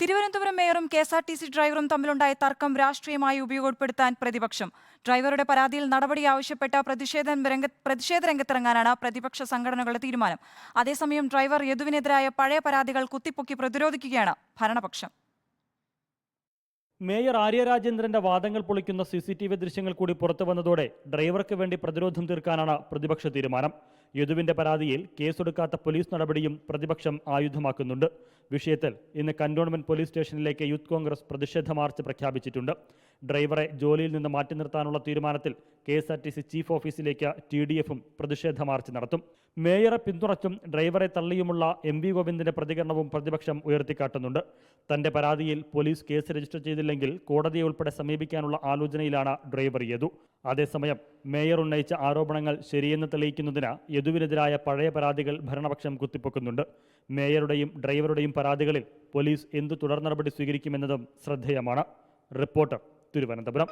Thiruvananthapuram മേയറും KSRTC ഡ്രൈവറും തമ്മിലുണ്ടായ തർക്കം രാഷ്ട്രീയമായി ഉപയോഗപ്പെടുത്താൻ പ്രതിപക്ഷം. ഡ്രൈവറുടെ പരാതിയിൽ നടപടി ആവശ്യപ്പെട്ട പ്രതിഷേധ രംഗത്തിറങ്ങാനാണ് പ്രതിപക്ഷ സംഘടനകളുടെ തീരുമാനം. അതേസമയം ഡ്രൈവർ യദുവിനെതിരായ പഴയ പരാതികൾ കുത്തിപ്പൊക്കി പ്രതിരോധിക്കുകയാണ് ഭരണപക്ഷം. മേയർ ആര്യ രാജേന്ദ്രന്റെ വാദങ്ങൾ പൊളിക്കുന്ന CCTV ദൃശ്യങ്ങൾ കൂടി പുറത്തു വന്നതോടെ ഡ്രൈവർക്ക് വേണ്ടി പ്രതിരോധം തീർക്കാനാണ് പ്രതിപക്ഷ തീരുമാനം. യദുവിന്റെ പരാതിയിൽ കേസെടുക്കാത്ത പോലീസ് നടപടിയും പ്രതിപക്ഷം ആയുധമാക്കുന്നുണ്ട്. വിഷയത്തിൽ ഇന്ന് കന്റോൺമെന്റ് പോലീസ് സ്റ്റേഷനിലേക്ക് യൂത്ത് കോൺഗ്രസ് പ്രതിഷേധ മാർച്ച് പ്രഖ്യാപിച്ചിട്ടുണ്ട്. ഡ്രൈവറെ ജോലിയിൽ നിന്ന് മാറ്റി നിർത്താനുള്ള തീരുമാനത്തിൽ KSRTC ചീഫ് ഓഫീസിലേക്ക് TDFും പ്രതിഷേധ മാർച്ച് നടത്തും. മേയറെ പിന്തുണച്ചും ഡ്രൈവറെ തള്ളിയുമുള്ള MV ഗോവിന്ദന്റെ പ്രതികരണവും പ്രതിപക്ഷം ഉയർത്തിക്കാട്ടുന്നുണ്ട്. തന്റെ പരാതിയിൽ പോലീസ് കേസ് രജിസ്റ്റർ ചെയ്തില്ലെങ്കിൽ കോടതിയെ ഉൾപ്പെടെ സമീപിക്കാനുള്ള ആലോചനയിലാണ് ഡ്രൈവർ യദു. അതേസമയം മേയർ ഉന്നയിച്ച ആരോപണങ്ങൾ ശരിയെന്ന് തെളിയിക്കുന്നതിന് യദുവിനെതിരായ പഴയ പരാതികൾ ഭരണപക്ഷം കുത്തിപ്പൊക്കുന്നുണ്ട്. മേയറുടെയും ഡ്രൈവറുടെയും പരാതികളിൽ പോലീസ് എന്തു തുടർ നടപടി സ്വീകരിക്കുമെന്നതും ശ്രദ്ധേയമാണ്. റിപ്പോർട്ടർ, തിരുവനന്തപുരം.